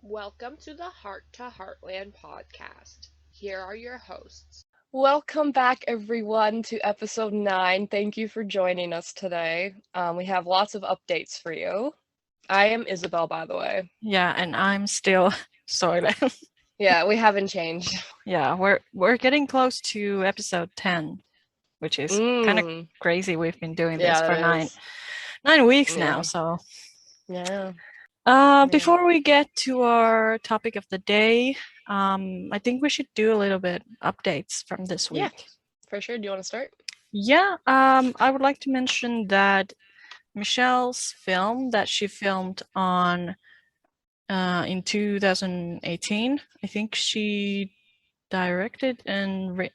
Welcome to the Heart to Heartland podcast. Here are your hosts. Welcome back, everyone, to episode 9. Thank you for joining us today. We have lots of updates for you. I am Isabelle, by the way. Yeah, and I'm still Soile. Yeah, we haven't changed. Yeah, we're getting close to episode 10, which is kind of crazy. We've been doing this for nine weeks now. So yeah. Before we get to our topic of the day, I think we should do a little bit updates from this week. Yeah, for sure. Do you want to start? Yeah, I would like to mention that Michelle's film that she filmed on in 2018, I think she directed and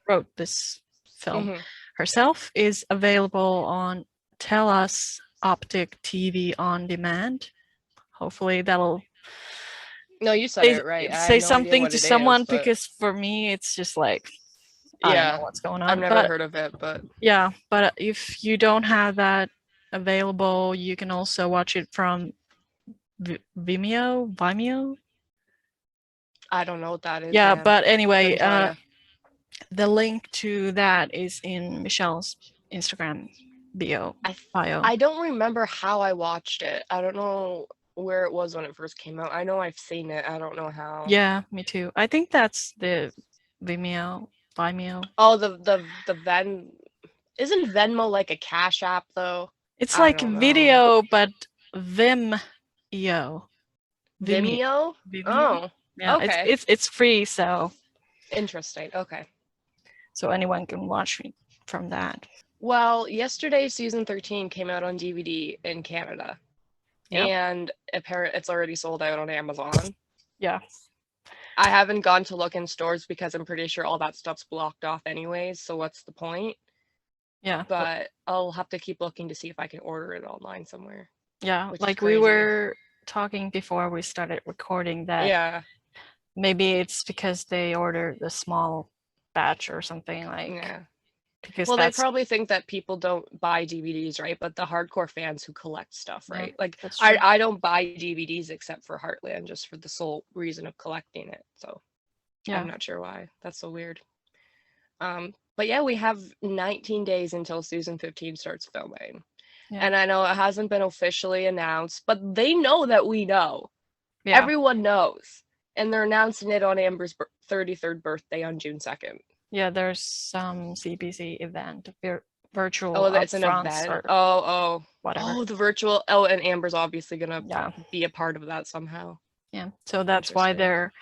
wrote this film herself, is available on TELUS Optic TV on demand. Hopefully that'll you said it right. Say something to someone, because for me it's just like I don't know what's going on. I've never heard of it, but yeah, but if you don't have that available, you can also watch it from Vimeo. I don't know what that is. Yeah, but anyway, the link to that is in Michelle's Instagram bio. I don't remember how I watched it. I don't know where it was when it first came out. I know I've seen it. I don't know how. Yeah, me too. I think that's the Vimeo. Oh, the isn't Venmo like a cash app though? It's like video, but Vimeo. Vimeo? Oh, yeah. Okay. It's free, so interesting. Okay. So anyone can watch me from that. Well, yesterday season 13 came out on DVD in Canada. Yep. And apparently it's already sold out on Amazon. Yeah. I haven't gone to look in stores because I'm pretty sure all that stuff's blocked off anyways, so what's the point? Yeah. But I'll have to keep looking to see if I can order it online somewhere. Yeah, like we were talking before we started recording that maybe it's because they ordered the small batch or something, like because they probably think that people don't buy DVDs, right? But the hardcore fans who collect stuff, right? Like I don't buy DVDs except for Heartland, just for the sole reason of collecting it. So I'm not sure why. That's so weird. But yeah, we have 19 days until season 15 starts filming. Yeah. And I know it hasn't been officially announced, but they know that we know. Yeah. Everyone knows. And they're announcing it on Amber's 33rd birthday on June 2nd. Yeah, there's some CBC event, virtual. Oh, that's an event. Whatever. Oh, the virtual. Oh, and Amber's obviously gonna be a part of that somehow. Yeah, so that's why they're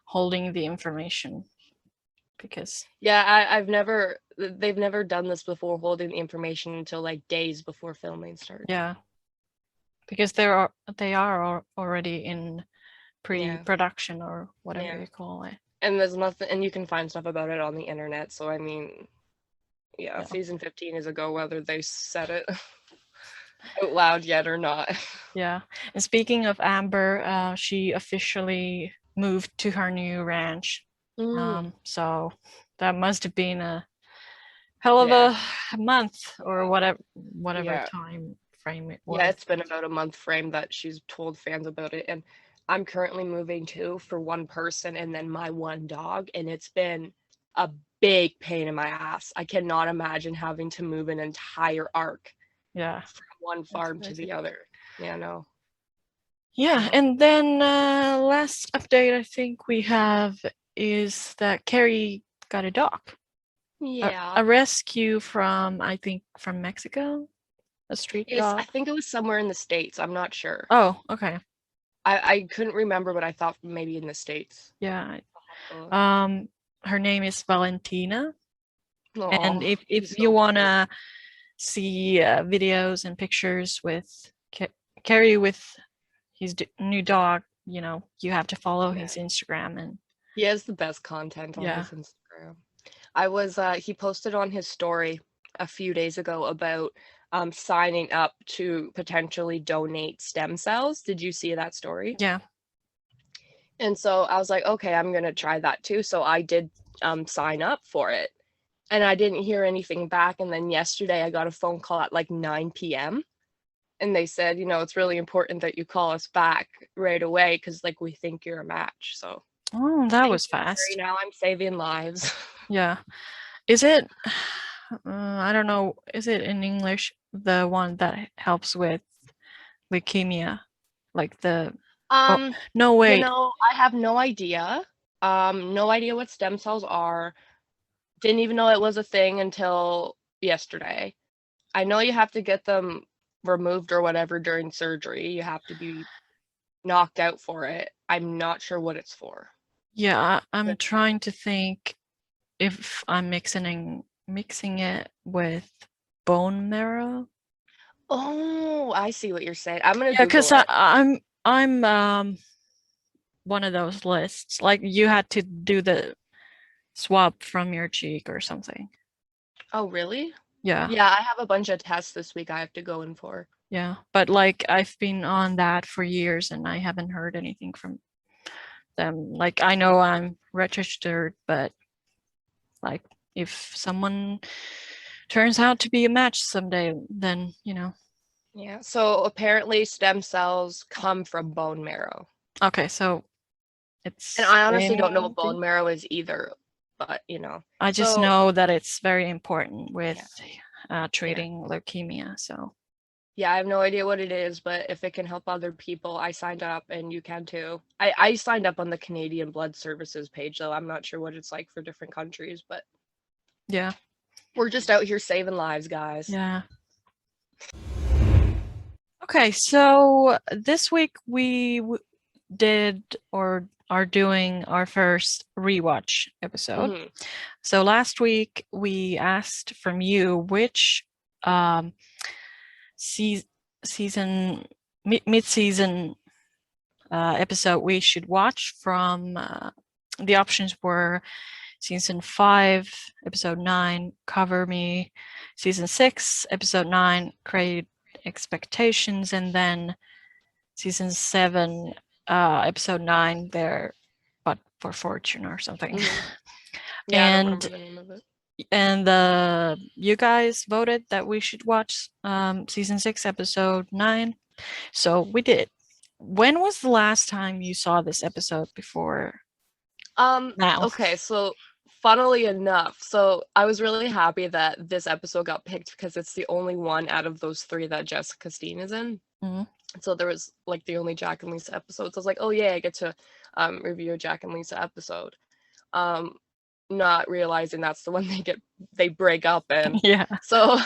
holding the information. Because they've never done this before, holding the information until like days before filming starts. Yeah, because they are already in pre-production or whatever you call it. And there's nothing, and you can find stuff about it on the internet. So I mean, season 15 is a go, whether they said it out loud yet or not. Yeah, and speaking of Amber, she officially moved to her new ranch. So that must have been a hell of a month or whatever time frame it was. Yeah, it's been about a month frame that she's told fans about it. And I'm currently moving too, for one person and then my one dog, and it's been a big pain in my ass. I cannot imagine having to move an entire arc from one farm to the other. Yeah, no. Yeah, and then last update I think we have is that Carrie got a dog. Yeah. A rescue from, I think, from Mexico? A street dog? I think it was somewhere in the States. I'm not sure. Oh, okay. I couldn't remember, but I thought maybe in the States. Yeah. Her name is Valentina. Aww, and if you want to see videos and pictures with Carrie with his new dog, you have to follow his Instagram. And he has the best content on his Instagram. He posted on his story a few days ago about signing up to potentially donate stem cells. Did you see that story? Yeah. And so I was like, okay, I'm going to try that too. So I did sign up for it, and I didn't hear anything back. And then yesterday I got a phone call at like 9 p.m. and they said, it's really important that you call us back right away because like we think you're a match. So that was fast. now I'm saving lives. Yeah. Is it? I don't know. Is it in English the one that helps with leukemia, like the? No, wait. I have no idea. No idea what stem cells are. Didn't even know it was a thing until yesterday. I know you have to get them removed or whatever during surgery. You have to be knocked out for it. I'm not sure what it's for. Yeah, I'm trying to think if I'm mixing it with bone marrow. Oh, I see what you're saying. I'm gonna Yeah, because Google it. I'm one of those lists. Like you had to do the swab from your cheek or something. Oh, really? Yeah. Yeah, I have a bunch of tests this week I have to go in for. Yeah, but like I've been on that for years and I haven't heard anything from them. Like I know I'm registered, but like if someone turns out to be a match someday, then Yeah, so apparently stem cells come from bone marrow. Okay, so it's. And I honestly don't know what bone marrow is either, but I just know that it's very important with treating leukemia. So yeah, I have no idea what it is, but if it can help other people, I signed up and you can too. I signed up on the Canadian Blood Services page, though. I'm not sure what it's like for different countries, but yeah, we're just out here saving lives, guys. Yeah. Okay, so this week we did or are doing our first rewatch episode. Mhm. So last week we asked from you which season mid-season episode we should watch from. The options were season 5, episode 9, Cover Me, season 6, episode 9, Create Expectations, and then season 7, episode 9, There But for Fortune or something. Yeah, I don't remember the name of it. And you guys voted that we should watch season 6, episode 9. So we did. When was the last time you saw this episode before? Now. Okay, so funnily enough, so I was really happy that this episode got picked because it's the only one out of those 3 that Jessica Steen is in. Mhm. So there was like the only Jack and Lisa episodes. I was like, oh yeah, I get to review a Jack and Lisa episode. Not realizing that's the one they break up in. Yeah. So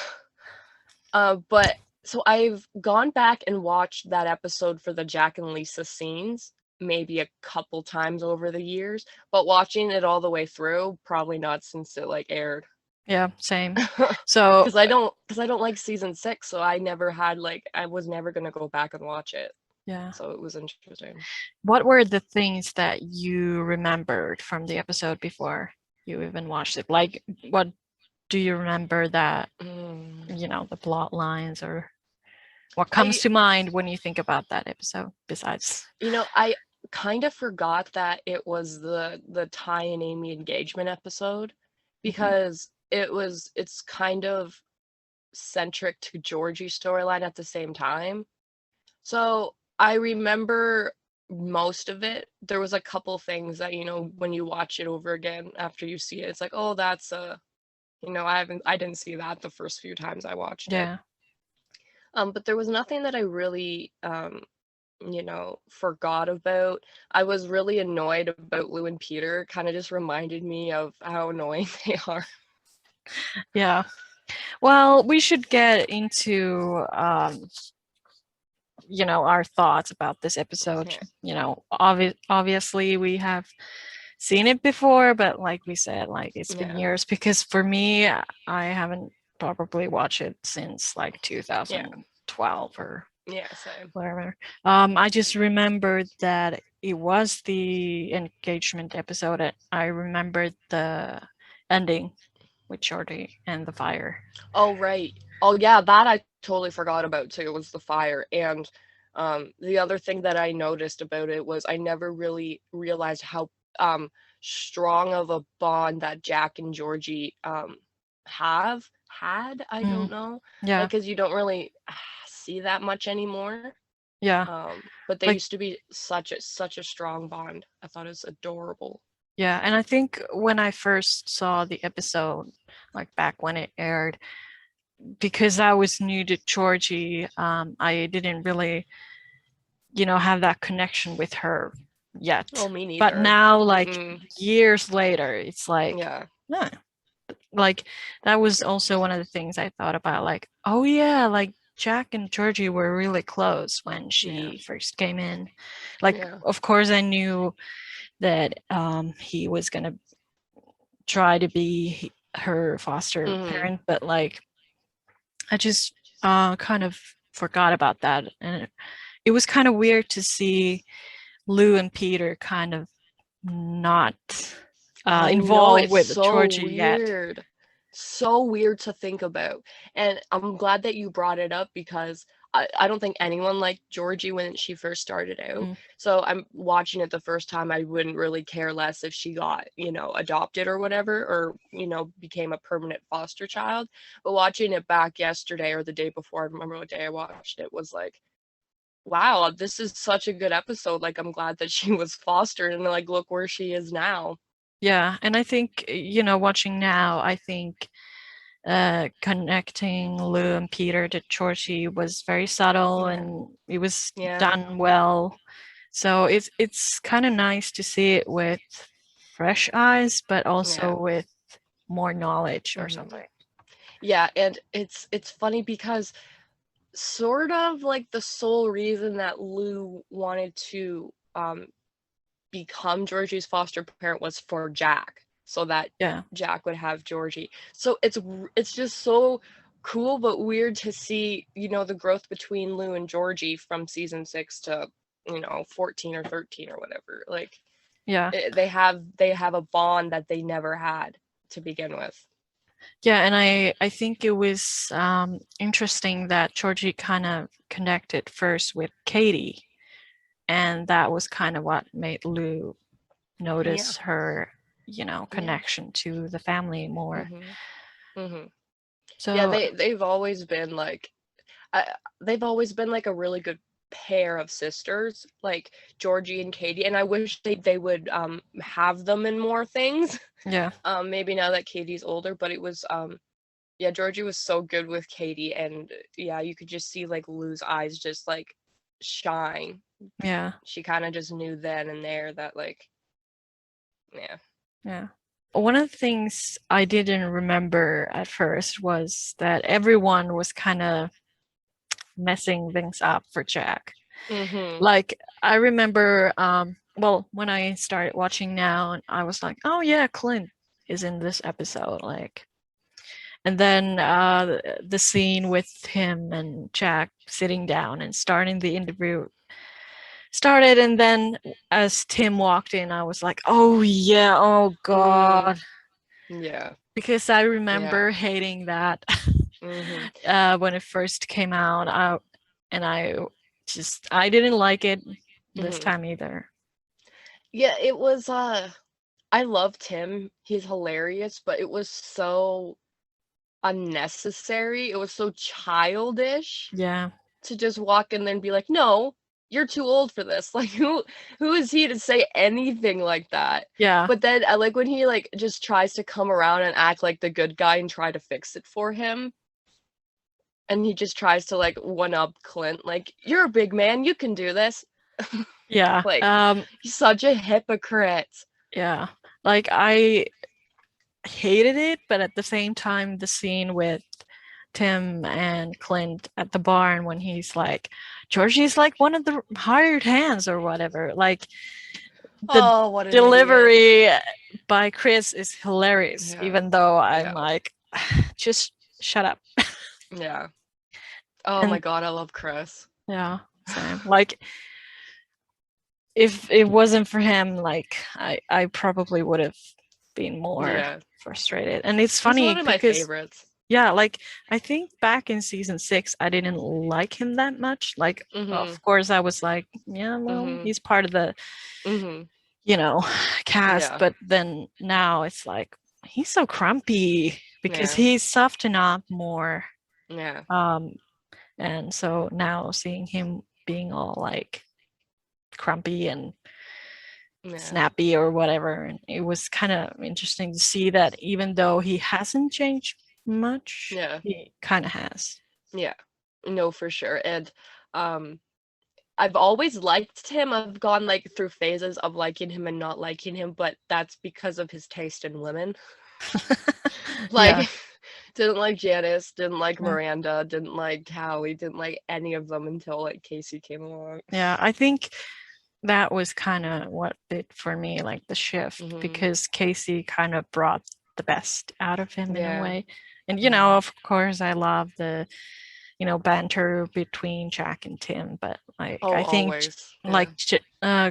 but so I've gone back and watched that episode for the Jack and Lisa scenes maybe a couple times over the years, but watching it all the way through, probably not since it like aired. Yeah, same. So because I don't like season 6, so I never had I was never gonna go back and watch it. Yeah. So it was interesting. What were the things that you remembered from the episode before you even watched it? Like, what do you remember that the plot lines, or what comes to mind when you think about that episode? Besides, I kind of forgot that it was the Ty and Amy engagement episode because it's kind of centric to Georgie's storyline at the same time. So I remember most of it. There was a couple things that when you watch it over again after you see it, it's like, oh, that's I didn't see that the first few times I watched it. But there was nothing that I really forgot about. I was really annoyed about Lou and Peter. Kind of just reminded me of how annoying they are. Yeah. Well, we should get into our thoughts about this episode. Obviously we have seen it before, but like we said, it's been years, because for me, I haven't probably watched it since 2012 or same. Whatever. I just remembered that it was the engagement episode, and I remembered the ending with Shorty and the fire. Oh, right. Oh, yeah, that I totally forgot about too, was the fire. And the other thing that I noticed about it was I never really realized how strong of a bond that Jack and Georgie had. I don't know. Yeah. Because you don't really see that much anymore. Yeah. But they Like- used to be such a strong bond. I thought it was adorable. Yeah, and I think when I first saw the episode, like back when it aired, because I was new to Georgie, I didn't really, have that connection with her yet. Oh, me neither. But now, like Mm-mm. years later, it's like, Yeah. no. Like that was also one of the things I thought about, like, oh yeah, like Jack and Georgie were really close when she first came in. Like, of course, I knew that he was gonna try to be her foster parent, but like I just kind of forgot about that, and it was kind of weird to see Lou and Peter kind of not involved with Georgie yet. So weird to think about. And I'm glad that you brought it up, because I don't think anyone liked Georgie when she first started out. So I'm watching it the first time, I wouldn't really care less if she got, adopted or whatever, or, became a permanent foster child. But watching it back yesterday or the day before, I remember what day I watched it, was like, wow, this is such a good episode. Like, I'm glad that she was fostered, and like, look where she is now. Yeah, and I think, watching now, I think connecting Lou and Peter to Georgie was very subtle, and it was done well. So it's kind of nice to see it with fresh eyes, but also with more knowledge or something. Yeah, and it's funny because sort of like the sole reason that Lou wanted to become Georgie's foster parent was for Jack, so that Jack would have Georgie. So it's just so cool but weird to see, the growth between Lou and Georgie from season 6 to 14 or 13 or whatever. Like, they have a bond that they never had to begin with. Yeah, and I think it was interesting that Georgie kind of connected first with Katie, and that was kind of what made Lou notice her, connection to the family more. So yeah, they've always been like, a really good pair of sisters, like Georgie and Katie, and I wish they would have them in more things. Yeah. Maybe now that Katie's older, but it was Georgie was so good with Katie, and you could just see like Lou's eyes just like shine. Yeah. She kind of just knew then and there that like, yeah. One of the things I didn't remember at first was that everyone was kind of messing things up for Jack. Like, I remember, when I started watching now, I was like, oh yeah, Clint is in this episode, like. And then the scene with him and Jack sitting down and starting the interview started, and then as Tim walked in, I was like, oh yeah, oh god. Yeah. Because I remember hating that when it first came out, I didn't like it this time either. Yeah, it was I loved him. He's hilarious, but it was so unnecessary. It was so childish. Yeah. To just walk in there and be like, no, you're too old for this. Like, who is he to say anything like that? Yeah. But then I like when he like just tries to come around and act like the good guy and try to fix it for him. And he just tries to like one up Clint, like, you're a big man, you can do this. Yeah. Like, he's such a hypocrite. Yeah. Like, I hated it, but at the same time, the scene with Tim and Clint at the barn when he's like, Georgie's like one of the hired hands or whatever. Like, the what an delivery idiot. by Chris is hilarious, even though I'm like, just shut up. Yeah. Oh my god, I love Chris. Yeah, same. Like, if it wasn't for him, like, I probably would have been more frustrated. And it's funny, he's one of my favorites. Yeah, like, I think back in season 6, I didn't like him that much. Like, of course, I was like, yeah, well, he's part of the, cast. But then now it's like, he's so grumpy because he's softened up more. Yeah. And so now seeing him being all like grumpy and snappy or whatever, and it was kind of interesting to see that even though he hasn't changed much, he kind of has. Yeah, no, for sure. And I've always liked him. I've gone like through phases of liking him and not liking him, but that's because of his taste in women. Like, didn't like Janice, didn't like Miranda, didn't like Howie, didn't like any of them until like Casey came along. Yeah, I think that was kind of what did for me, like the shift, because Casey kind of brought the best out of him in a way. And, you know, of course, I love the, you know, banter between Jack and Tim, but like, I think like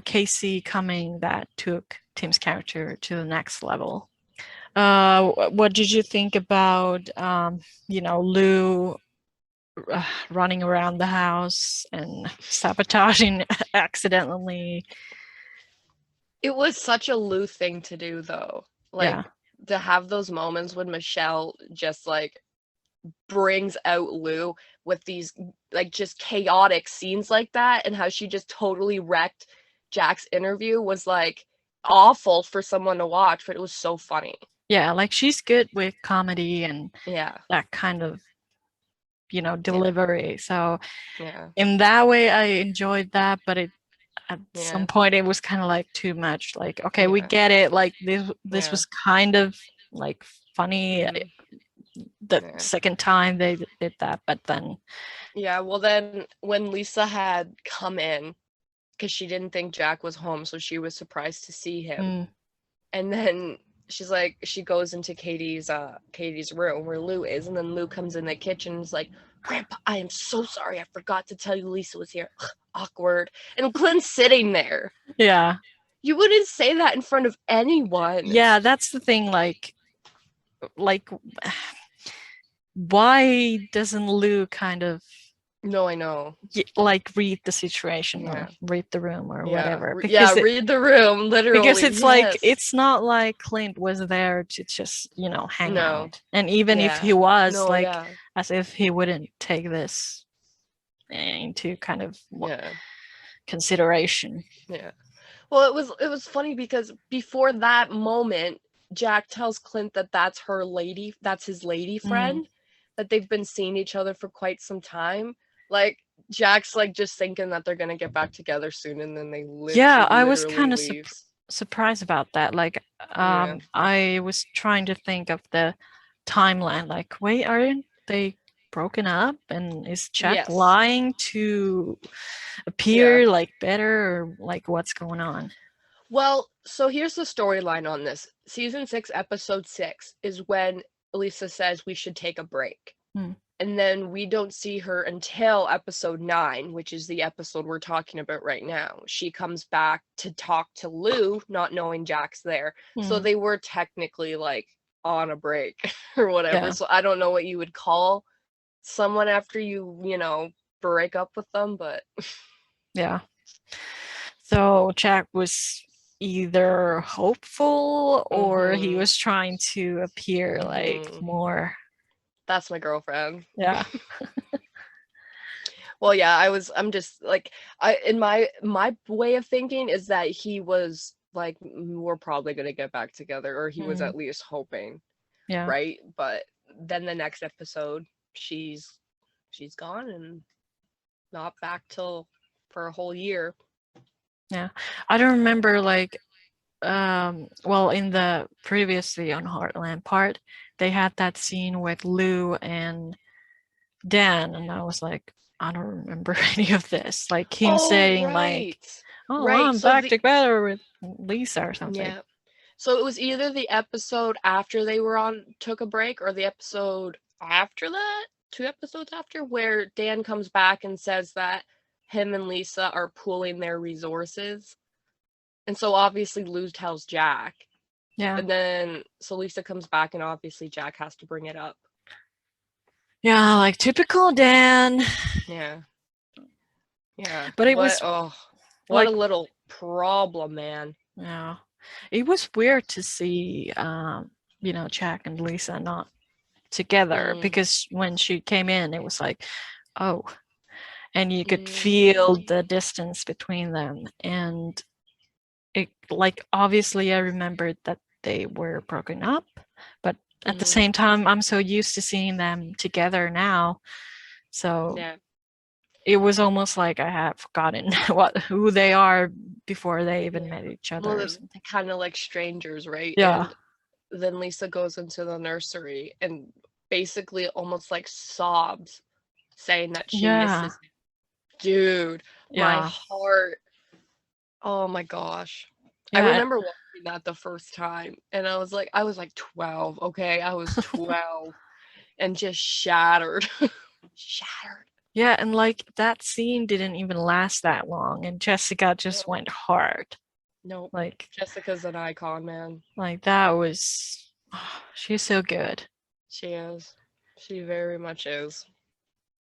Casey coming, that took Tim's character to the next level. What did you think about, you know, Lou running around the house and sabotaging accidentally? It was such a Lou thing to do, though. Like, to have those moments when Michelle just like brings out Lou with these like just chaotic scenes like that, and how she just totally wrecked Jack's interview was like awful for someone to watch, but it was so funny. Yeah, like she's good with comedy and that kind of, you know, delivery. So in that way I enjoyed that, but it at some point it was kind of like too much. Like, okay, we get it. Like this was kind of like funny the second time they did that, but then well, then when Lisa had come in because she didn't think Jack was home, so she was surprised to see him, and then she's like, she goes into Katie's room where Lou is, and then Lou comes in the kitchen and is like, Grandpa, I am so sorry, I forgot to tell you Lisa was here. Awkward. And Clint's sitting there. Yeah, you wouldn't say that in front of anyone. Yeah, that's the thing. Like why doesn't Lou kind of I know, like read the situation or read the room or whatever? Because read the room, literally. Because it's like, it's not like Clint was there to just, you know, hang out. And even if he was, as if he wouldn't take this into kind of consideration. Yeah. Well, it was funny because before that moment, Jack tells Clint that that's his lady friend, that they've been seeing each other for quite some time. Like, Jack's like just thinking that they're gonna get back together soon, and then they I was kind of surprised about that. Like, I was trying to think of the timeline. Like, wait, aren't they broken up? And is Jack lying to appear like better, or like what's going on? Well, so here's the storyline on this. Season 6, episode 6 is when Lisa says we should take a break. And then we don't see her until episode 9, which is the episode we're talking about right now. She comes back to talk to Lou, not knowing Jack's there. So they were technically like on a break or whatever. So I don't know what you would call someone after you know, break up with them, but so Jack was either hopeful or he was trying to appear like more, that's my girlfriend. Well, I'm just like, in my way of thinking is that he was like, we're probably gonna get back together, or he was at least hoping, right? But then the next episode, she's gone and not back till for a whole year. I don't remember, like, well, in the previously on Heartland part, they had that scene with Lou and Dan, and I was like, I don't remember any of this. Like him saying like, I'm back together with Lisa or something. So it was either the episode after they were took a break, or the episode after that, 2 episodes after, where Dan comes back and says that him and Lisa are pooling their resources. And so obviously Lou tells Jack. And then so Lisa comes back, and obviously Jack has to bring it up. Yeah, like typical Dan. Yeah. But it was what a little problem, man. Yeah. It was weird to see you know, Jack and Lisa not together, because when she came in, it was like, oh, and you could feel the distance between them. And it, like, obviously I remembered that they were broken up, but at the same time, I'm so used to seeing them together now. So it was almost like I had forgotten who they are before they even met each other. Well, they're kind of like strangers, right? Yeah. And then Lisa goes into the nursery and basically almost like sobs, saying that she misses him. Dude, my heart. Oh my gosh. I remember watching that the first time, and I was like 12, okay? I was 12 and just shattered. Shattered. Yeah, and like that scene didn't even last that long, and Jessica just went hard. Nope. Like, Jessica's an icon, man. Like, that was, she's so good. She is. She very much is.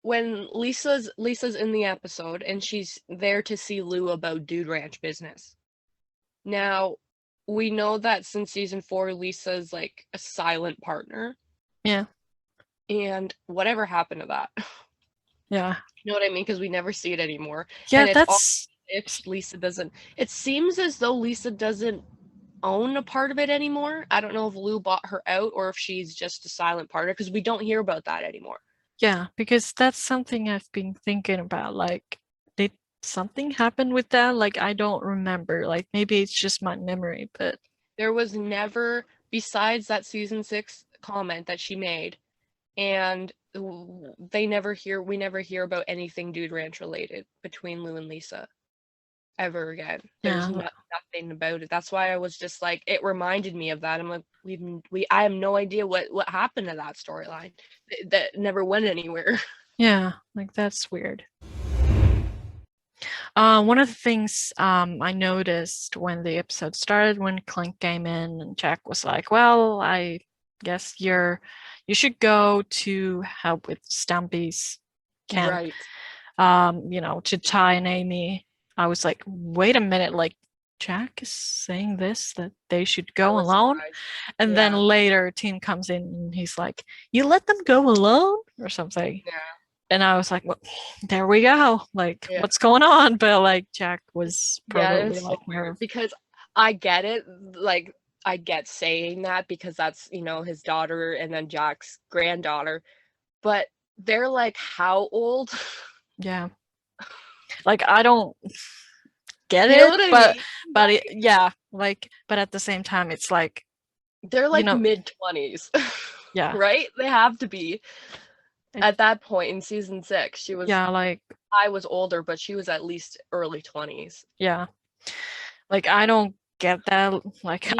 When Lisa's in the episode and she's there to see Lou about Dude Ranch business. Now, we know that since season 4, Lisa's like a silent partner. Yeah. And whatever happened to that? Yeah. You know what I mean? Because we never see it anymore. Yeah, and that's... if Lisa doesn't... It seems as though Lisa doesn't own a part of it anymore. I don't know if Lou bought her out or if she's just a silent partner, because we don't hear about that anymore. Yeah, because that's something I've been thinking about. Like, did something happen with that? Like, I don't remember. Like, maybe it's just my memory, but... There was never, besides that season 6 comment that she made, and we never hear about anything Dude Ranch related between Lou and Lisa ever again. There's nothing about it. That's why I was just like, it reminded me of that. I'm like, I have no idea what happened to that storyline. That never went anywhere. Yeah, like, that's weird. One of the things I noticed when the episode started, when Clint came in and Jack was like, well, I guess you should go to help with Stumpy's camp, right. To Ty and Amy. I was like, wait a minute, like, Jack is saying this, that they should go alone? And then later Tim comes in and he's like, you let them go alone? Or something. Yeah. And I was like, well, there we go. Like, what's going on? But like, Jack was probably like, weird, because I get it. Like, I get saying that because that's, his daughter and then Jack's granddaughter. But they're like, how old? Yeah. Like, I don't get it, but yeah. Like, but at the same time, it's like, they're like mid-20s. Yeah. Right? They have to be. At that point in season 6, she was... Yeah, like... I was older, but she was at least early 20s. Yeah. Like, I don't get that. Like,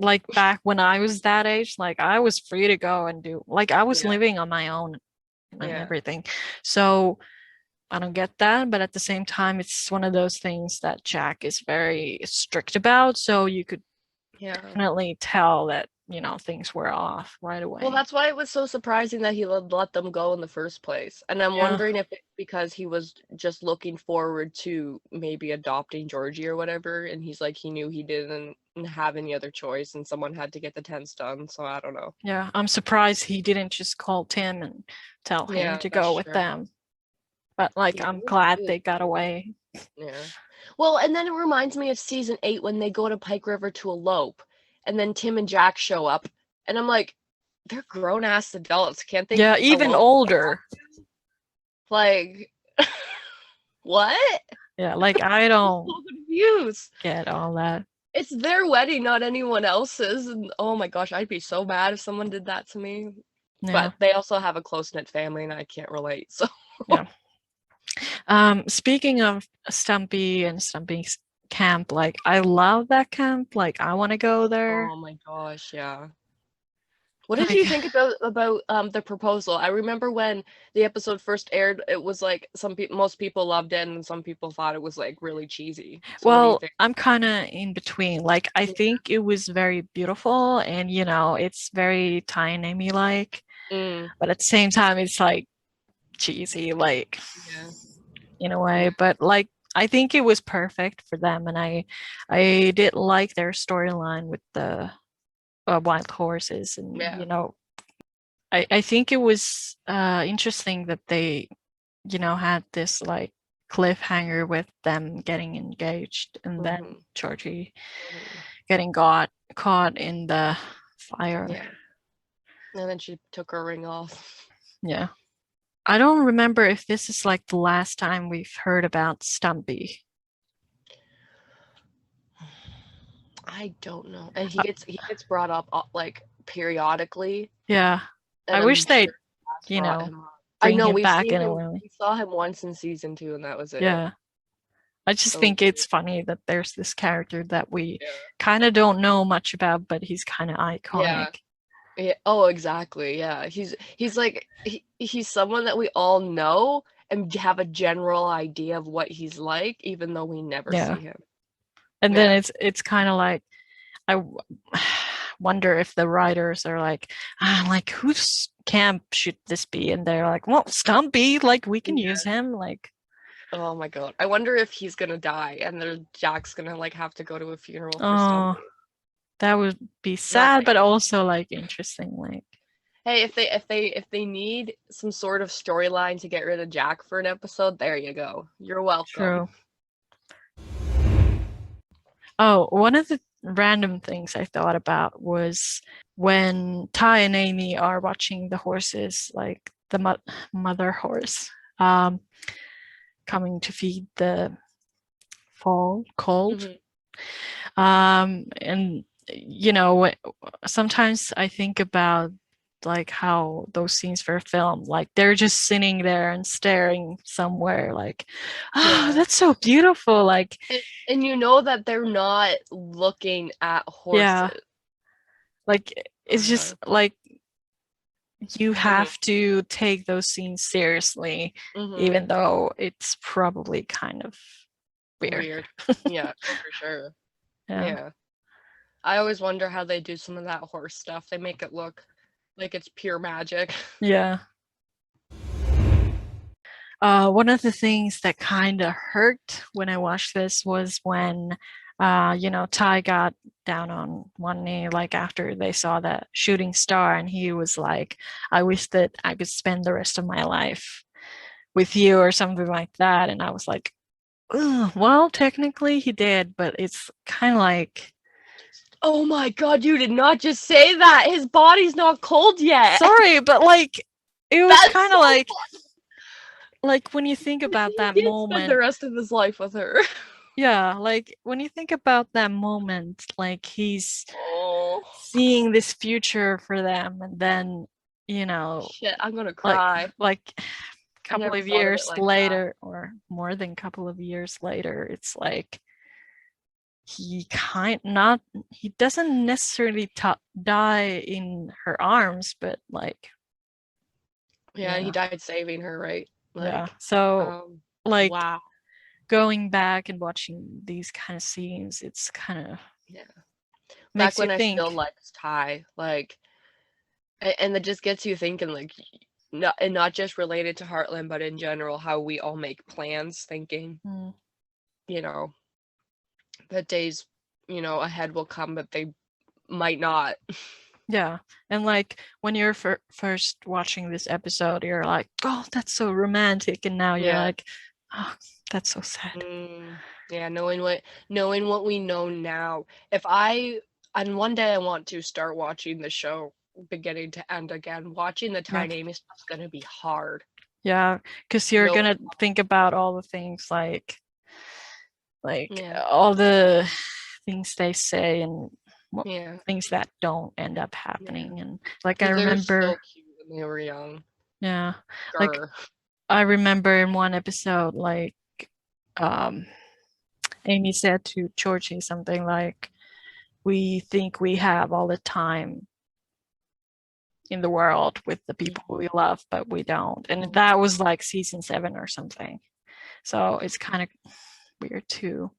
like back when I was that age, like, I was free to go and do... Like, I was living on my own and everything. So, I don't get that. But at the same time, it's one of those things that Jack is very strict about. So, you could definitely tell that, things were off right away. Well, that's why it was so surprising that he let them go in the first place. And I'm wondering if it's because he was just looking forward to maybe adopting Georgie or whatever, and he's like, he knew he didn't have any other choice and someone had to get the tents done, so I don't know. Yeah, I'm surprised he didn't just call Tim and tell him to go with them. But like, I'm glad they got away. Yeah. Well, and then it reminds me of season 8 when they go to Pike River to elope. And then Tim and Jack show up, and I'm like, they're grown-ass adults, can't they? Yeah, even older. Like, what? Yeah, like, I don't so confused. Get all that. It's their wedding, not anyone else's. And oh my gosh, I'd be so mad if someone did that to me. Yeah. But they also have a close-knit family, and I can't relate. So yeah. Speaking of Stumpy and Stumpy's camp, like, I love that camp. Like, I want to go there. Oh my gosh, yeah. What did you think about the proposal? I remember when the episode first aired, it was like most people loved it, and some people thought it was like really cheesy. So well, I'm kind of in between. Like, I think it was very beautiful, and it's very Ty and Amy like, but at the same time, it's like cheesy, like in a way. But like, I think it was perfect for them, and I did like their storyline with the wild horses, and I think it was interesting that they had this like cliffhanger with them getting engaged, and then Georgie getting caught in the fire. Yeah. And then she took her ring off. Yeah. I don't remember if this is like the last time we've heard about Stumpy. I don't know. And he gets brought up like periodically. Yeah. I wish they, bring him back in a way. We saw him once in season 2 and that was it. Yeah. I just think it's funny that there's this character that we kind of don't know much about, but he's kind of iconic. Yeah. Oh, exactly. Yeah. He's like he's someone that we all know and have a general idea of what he's like, even though we never see him. And then it's kind of like, I wonder if the writers are like whose camp should this be? And they're like, well, Stumpy, like we can use him, like. Oh my god! I wonder if he's gonna die and Jack's gonna like have to go to a funeral for Stumpy. That would be sad, but also like interesting. Like, hey, if they need some sort of storyline to get rid of Jack for an episode, there you go. You're welcome. True. Oh, one of the random things I thought about was when Ty and Amy are watching the horses, like the mother horse, coming to feed the fall cold. And sometimes I think about like how those scenes were filmed, like they're just sitting there and staring somewhere, like, that's so beautiful, like, and that they're not looking at horses. Like it's just like you have to take those scenes seriously, even though it's probably kind of weird. Yeah, for sure. Yeah. I always wonder how they do some of that horse stuff. They make it look like it's pure magic. Yeah. One of the things that kind of hurt when I watched this was when Ty got down on one knee, like after they saw the shooting star, and he was like, I wish that I could spend the rest of my life with you or something like that. And I was like, well, technically he did, but it's kind of like, oh my god, you did not just say that. His body's not cold yet. Sorry, but like it was kind of like when you think about that moment, spend the rest of his life with her. Yeah, like when you think about that moment, like he's seeing this future for them, and then shit, I'm gonna cry. Like a couple of years later, or more than a couple of years later, it's like he doesn't necessarily die in her arms, but like he died saving her, right? Like, yeah. So like wow. Going back and watching these kind of scenes, it's kind of back when I still liked Ty, like, and it just gets you thinking, like, not just related to Heartland, but in general, how we all make plans, thinking, that days, ahead will come, but they might not. Yeah, and like when you're first watching this episode, you're like, oh, that's so romantic, and now you're like, oh, that's so sad. Yeah, knowing what we know now. And one day I want to start watching the show beginning to end again. Watching the Ty and Amy stuff's gonna be hard. Yeah, because you're gonna think about all the things like all the things they say and things that don't end up happening. And like I remember, so cute when they were young. Yeah, like I remember in one episode, like Amy said to Georgie something like, we think we have all the time in the world with the people we love, but we don't. And that was like season 7 or something. So it's kind of weird to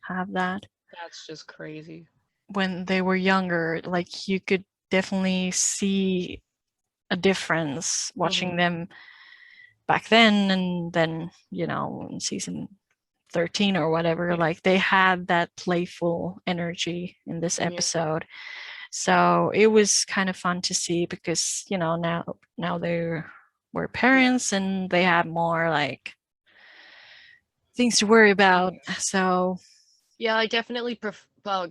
have that. That's just crazy. When they were younger, like you could definitely see a difference watching them back then, and then in season 13 or whatever, like they had that playful energy in this episode. So it was kind of fun to see, because now they're were parents and they had more like things to worry about. So yeah, I definitely prefer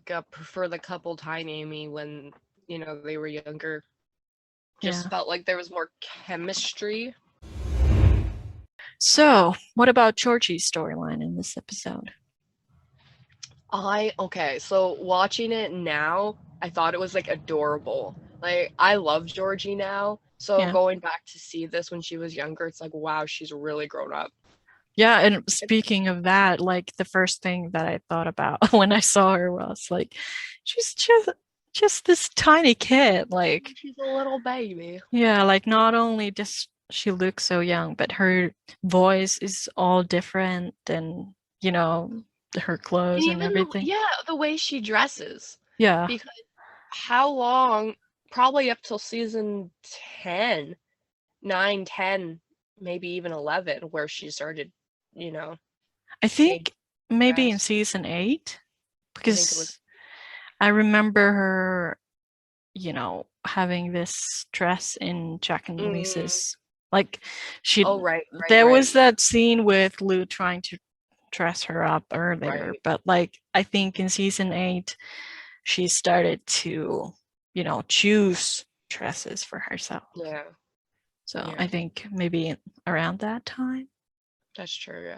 the couple Ty and Amy when they were younger. Just felt like there was more chemistry. So, what about Georgie's storyline in this episode? So watching it now, I thought it was like adorable. Like I love Georgie now. So going back to see this when she was younger, it's like, wow, she's really grown up. Yeah, and speaking of that, like the first thing that I thought about when I saw her was like, she's just this tiny kid. Like she's a little baby. Yeah, like not only does she look so young, but her voice is all different and her clothes and everything. The way she dresses. Yeah. Because how long, probably up till season 10, 9, 10, maybe even 11, where she started, I think maybe in season 8, because I remember her, having this dress in Jack and Lisa's. Like there was that scene with Lou trying to dress her up earlier, but like I think in season 8 she started to choose dresses for herself. So I think maybe around that time. That's true.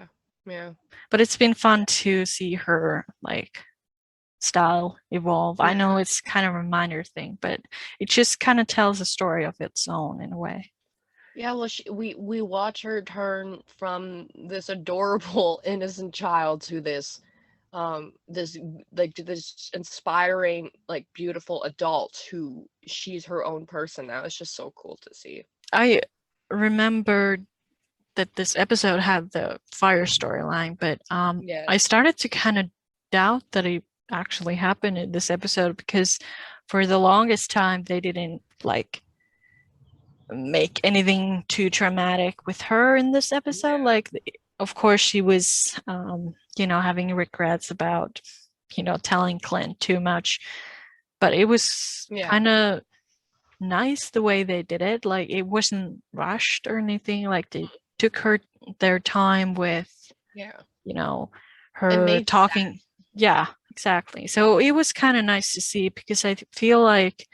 Yeah. But it's been fun to see her like style evolve. I know it's kind of a minor thing, but it just kind of tells a story of its own in a way. Yeah, well, we watch her turn from this adorable innocent child to this inspiring, like, beautiful adult who she's her own person now. It's just so cool to see. I remember that this episode had the fire storyline, but I started to kind of doubt that it actually happened in this episode, because for the longest time they didn't like make anything too dramatic with her in this episode. Like, of course she was having regrets about telling Clint too much, but it was kind of nice the way they did it. Like it wasn't rushed or anything. Like they took their time with her talking sense. Yeah, exactly. So it was kind of nice to see, because I feel like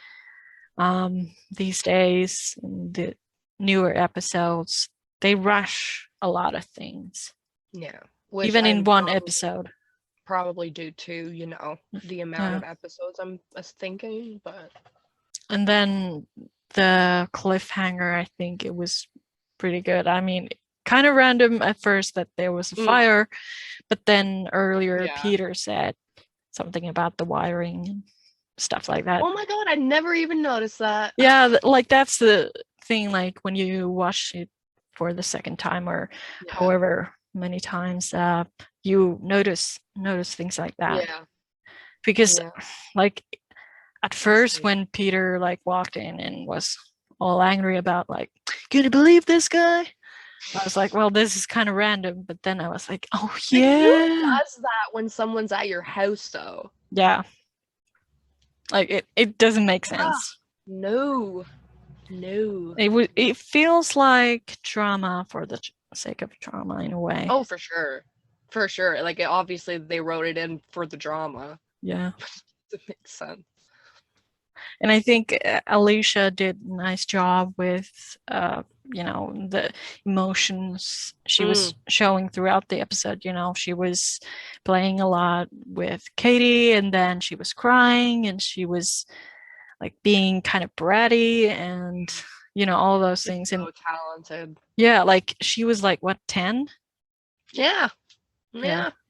these days in the newer episodes they rush a lot of things, even in one episode, probably due to the amount of episodes I'm thinking. But and then the cliffhanger, I think it was pretty good. I mean, kind of random at first that there was a fire, but then earlier Peter said something about the wiring and stuff like that. Oh my god, I never even noticed that. Yeah, like that's the thing, like when you watch it for the second time or however many times, you notice things like that. Because like at first when Peter like walked in and was all angry about like, can you believe this guy? I was like, well, this is kind of random. But then I was like, oh yeah. Who does that when someone's at your house though? Yeah. Like it doesn't make sense. No. It feels like drama for the sake of drama in a way. Oh, for sure. Like obviously they wrote it in for the drama. Yeah. It makes sense. And I think Alicia did a nice job with the emotions she was showing throughout the episode. She was playing a lot with Katie, and then she was crying, and she was like being kind of bratty, and all those things. So talented. Yeah, like she was like what, 10? Yeah.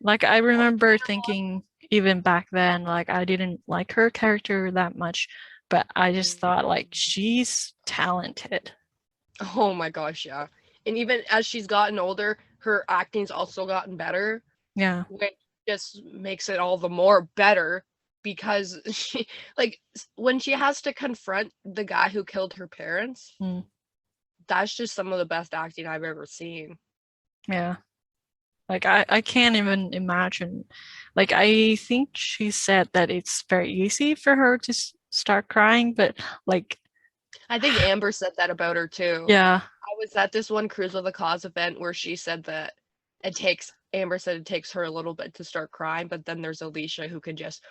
Like I remember thinking even back then, like I didn't like her character that much, but I just thought like she's talented. Oh my gosh, yeah. And even as she's gotten older, her acting's also gotten better. Yeah. Which just makes it all the more better, because she, like, when she has to confront the guy who killed her parents, that's just some of the best acting I've ever seen. Yeah. Like I can't even imagine. Like I think she said that it's very easy for her to start crying, but like I think Amber said that about her too. Yeah. I was that this one Cruise with a Cause event where she said that Amber said it takes her a little bit to start crying, but then there's Alicia who can just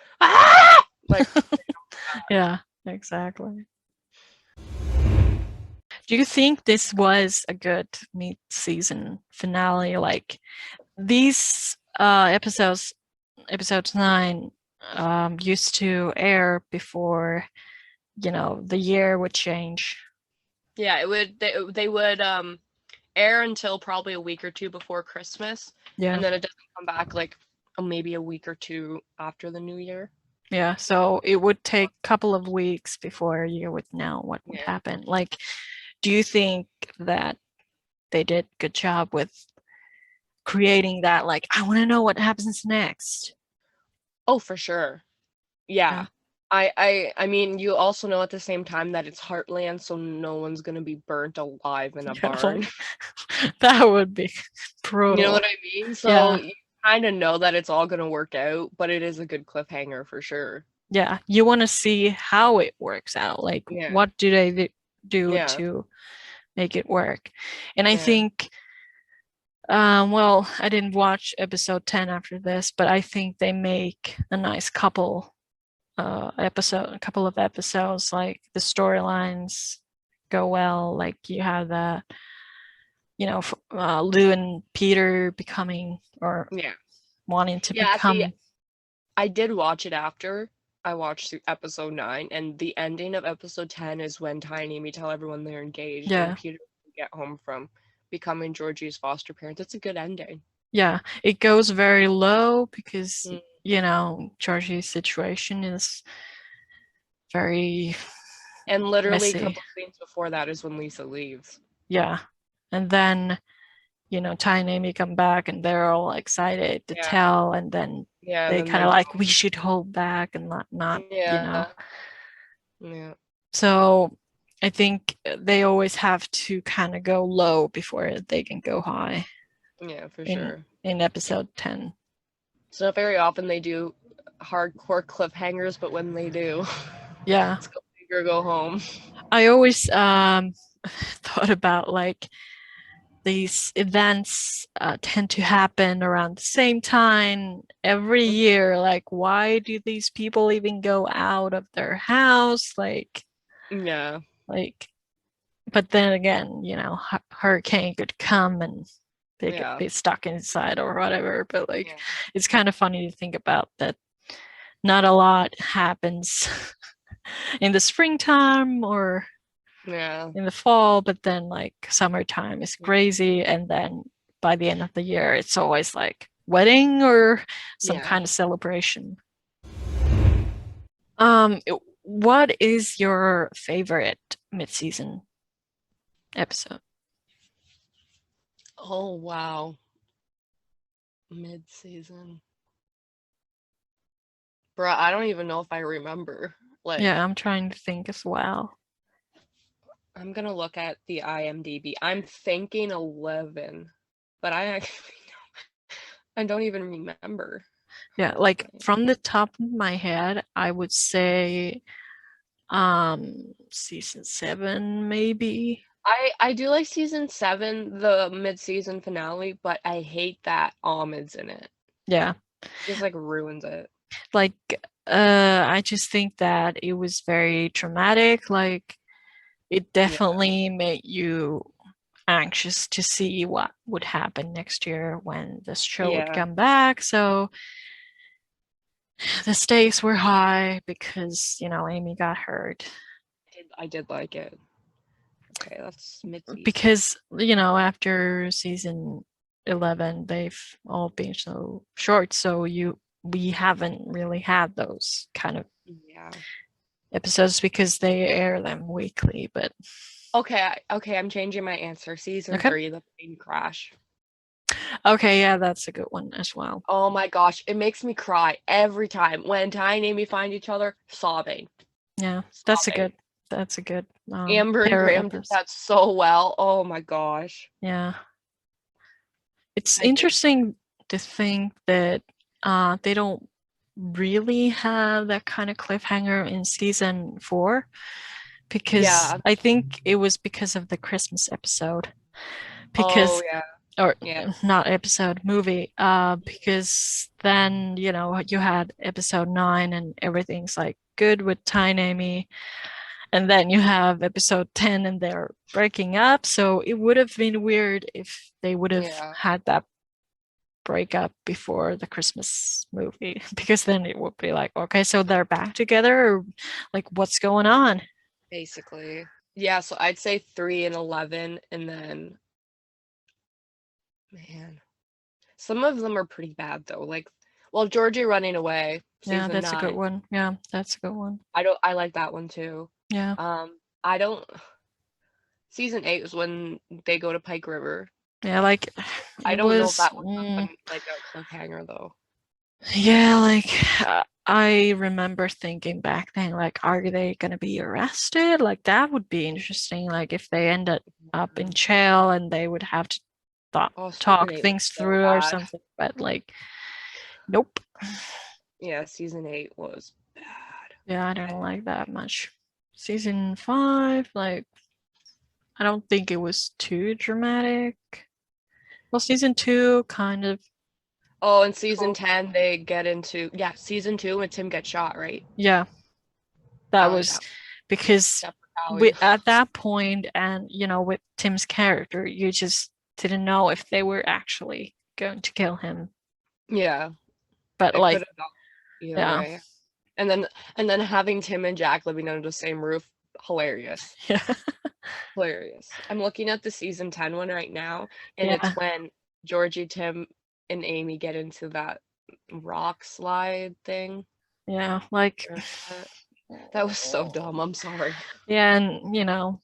like Yeah, exactly. Do you think this was a good mid-season finale? Like these episodes 9 used to air before, the year would change. Yeah, it would they would air until probably a week or two before Christmas. Yeah. And then it doesn't come back like maybe a week or two after the new year. Yeah, so it would take a couple of weeks before you would know what would happen. Like, do you think that they did a good job with creating that, like, I want to know what happens next? Oh, for sure. Yeah. I mean, you also know at the same time that it's Heartland, so no one's gonna be burnt alive in a barn. That would be brutal. You know what I mean? So you kind of know that it's all gonna work out, but it is a good cliffhanger for sure. Yeah, you want to see how it works out. Like, what do they do to make it work? And I think, well, I didn't watch episode 10 after this, but I think they make a nice couple of episodes. Like the storylines go well. Like you have the, Lou and Peter becoming or wanting to become. I did watch it after. I watched episode 9, and the ending of episode 10 is when Ty and Amy tell everyone they're engaged, and Peter get home from becoming Georgie's foster parents. It's a good ending. Yeah, it goes very low because Georgie's situation is very and literally messy. A couple things before that is when Lisa leaves. Yeah, and then Ty and Amy come back and they're all excited to tell, and then they kind of like, we should hold back and not So I think they always have to kind of go low before they can go high. Yeah, for sure. In episode 10. So not very often they do hardcore cliffhangers, but when they do, let's go big or go home. I always thought about like these events tend to happen around the same time every year. Like, why do these people even go out of their house? Like, but then again, hurricane could come and they could be stuck inside or whatever. But like, it's kind of funny to think about that. Not a lot happens in the springtime or in the fall, but then like summertime is crazy, and then by the end of the year it's always like wedding or some kind of celebration. What is your favorite mid-season episode? Oh wow, mid-season, bruh, I don't even know if I remember. Like, I'm trying to think as well. I'm gonna look at the IMDb. I'm thinking 11, but I don't even remember. Yeah, like from the top of my head, I would say season 7 maybe. I do like season 7, the mid-season finale, but I hate that Ahmed's in it. Yeah. It just like ruins it. Like I just think that it was very traumatic. Like it definitely made you anxious to see what would happen next year when this show would come back. So the stakes were high because, Amy got hurt. I did like it. Okay, that's mid-season. Because, after season 11, they've all been so short. So we haven't really had those kind of episodes because they air them weekly. But okay, I'm changing my answer. Season 3, the plane crash. Okay, yeah, that's a good one as well. Oh my gosh, it makes me cry every time when Ty and Amy find each other, sobbing. Yeah, that's a good. Amber and Graham did that so well. Oh my gosh. Yeah. It's interesting to think that they don't really have that kind of cliffhanger in season 4 because I think it was because of the Christmas episode. because or Yeah. not episode, movie, because then you had episode 9 and everything's like good with Ty and Amy, and then you have episode 10 and they're breaking up, so it would have been weird if they would have had that breakup before the Christmas movie, because then it would be like, okay, so they're back together, or like what's going on? Basically. Yeah, so I'd say 3 and 11, and then man, some of them are pretty bad though. Like, well, Georgie running away, Yeah, season that's 9. a good one. Yeah, that's a good one. I like that one too. Yeah. I don't. Season 8 was when they go to Pike River. Yeah, like I don't know if that was like a cliffhanger though. Yeah, like I remember thinking back then, like, are they gonna be arrested? Like that would be interesting. Like if they ended up in jail and they would have to talk things through or something. But like, nope. Yeah, season 8 was bad. Yeah, I don't like that much. Season 5, like, I don't think it was too dramatic. Well, season 2 kind of. Oh, and season 10 they get into season 2 when Tim gets shot, right? Yeah. That was because at that point, and with Tim's character, you just didn't know if they were actually going to kill him. Yeah. But it like, either way. And then having Tim and Jack living under the same roof, hilarious. Yeah. Hilarious. I'm looking at the season 10 one right now, and it's when Georgie, Tim, and Amy get into that rock slide thing. Yeah, like that was so dumb. I'm sorry. Yeah, and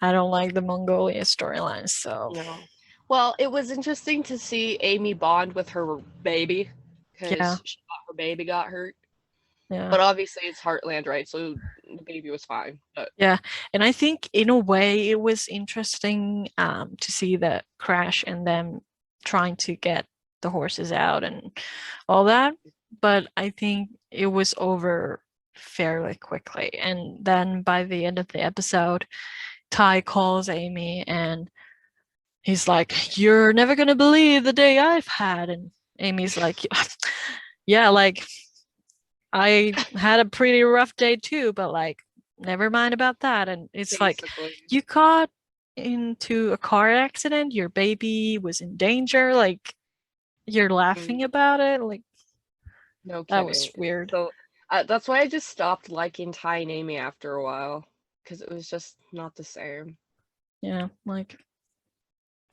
I don't like the Mongolia storyline, so. No. Well, it was interesting to see Amy bond with her baby, because she thought her baby got hurt. Yeah. But obviously it's Heartland, right? So the baby was fine. But yeah, and I think in a way it was interesting to see the crash and them trying to get the horses out and all that. But I think it was over fairly quickly. And then by the end of the episode, Ty calls Amy and he's like, "You're never gonna believe the day I've had." And Amy's like, "Yeah, like I had a pretty rough day too, but like never mind about that." And it's basically like, you got into a car accident, your baby was in danger, like you're laughing about it, like no kidding. That was weird. So that's why I just stopped liking Ty and Amy after a while, because it was just not the same. Yeah, like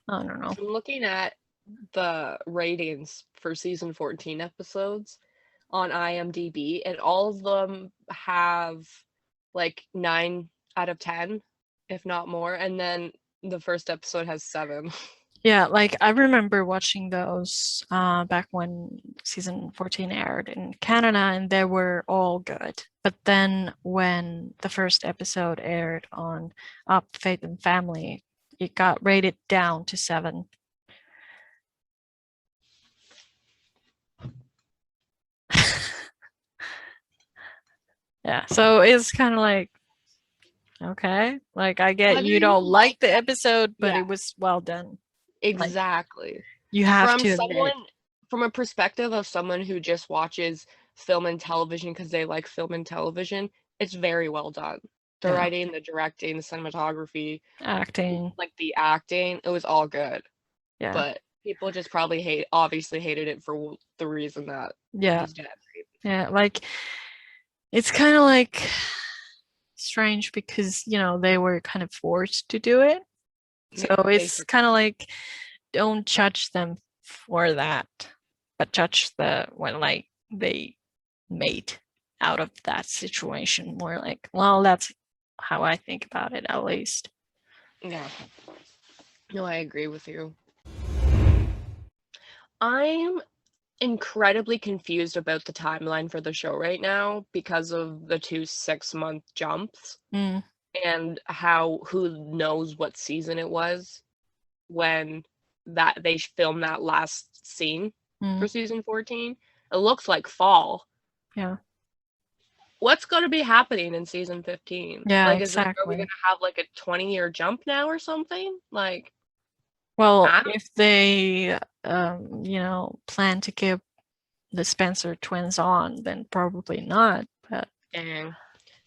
I don't know. I'm looking at the ratings for season 14 episodes on IMDb, and all of them have like 9 out of 10, if not more, and then the first episode has 7. Yeah, like I remember watching those back when season 14 aired in Canada, and they were all good. But then when the first episode aired on Up, Faith and Family, it got rated down to 7. Yeah, so it's kind of like, okay, like I get you don't like the episode, but it was well done. Exactly. Like, you have to admit. From a perspective of someone who just watches film and television because they like film and television, it's very well done. The writing, the directing, the cinematography, acting, like the acting, it was all good. Yeah. But people just probably obviously hated it for the reason that he's dead. Yeah, like it's kind of like strange because they were kind of forced to do it. So it's kind of like, don't judge them for that, but judge what like they made out of that situation. More like, well, that's how I think about it, at least. Yeah. No, I agree with you. I'm incredibly confused about the timeline for the show right now because of the 2 6-month jumps and who knows what season it was when that they filmed that last scene for season 14. It looks like fall. Yeah. What's going to be happening in season 15? Yeah, like, exactly. Are we going to have like a 20-year jump now or something? Like, Well, Ah. if they, plan to keep the Spencer twins on, then probably not. But Dang.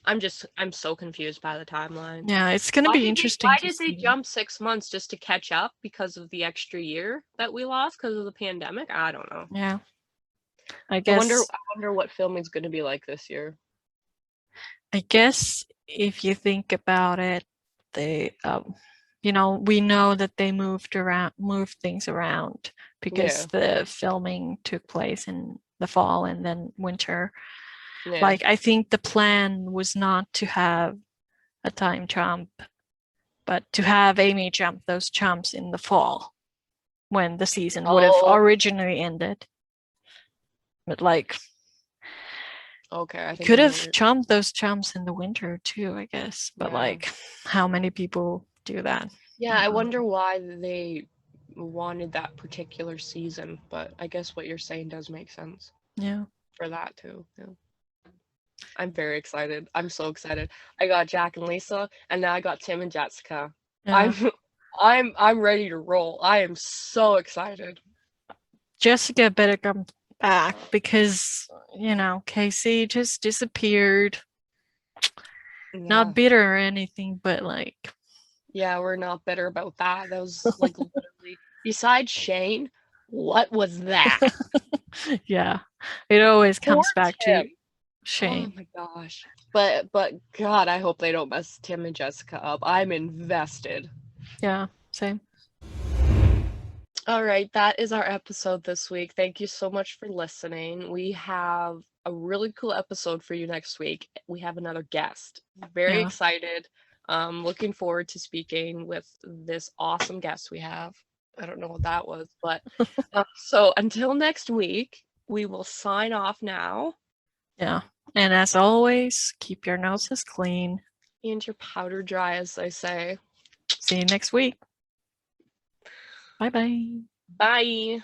I'm so confused by the timeline. yeah, it's gonna be interesting Why to did they see. jump 6 months just to catch up because of the extra year that we lost because of the pandemic? I don't know. Yeah, I I guess. wonder what filming's going to be like this year. I guess if you think about it, they, we know that they moved things around because the filming took place in the fall and then winter. Yeah. Like, I think the plan was not to have a time jump, but to have Amy jump those jumps in the fall when the season would have originally ended. But like, okay, I think could have jumped those jumps in the winter too, I guess. But like, how many people do that? Yeah, I wonder why they wanted that particular season, but I guess what you're saying does make sense. Yeah. For that too. Yeah. I'm very excited. I'm so excited. I got Jack and Lisa, and now I got Tim and Jessica. Yeah. I'm ready to roll. I am so excited. Jessica better come back because Casey just disappeared. Yeah. Not bitter or anything, but like. Yeah, we're not bitter about that. That was like literally. Besides Shane, what was that? Yeah, it always comes back to Shane. Oh my gosh. But God, I hope they don't mess Tim and Jessica up. I'm invested. Yeah, same. All right, that is our episode this week. Thank you so much for listening. We have a really cool episode for you next week. We have another guest. Very excited. Looking forward to speaking with this awesome guest we have. I don't know what that was, but so until next week, we will sign off now. Yeah. And as always, keep your noses clean. And your powder dry, as they say. See you next week. Bye-bye. Bye.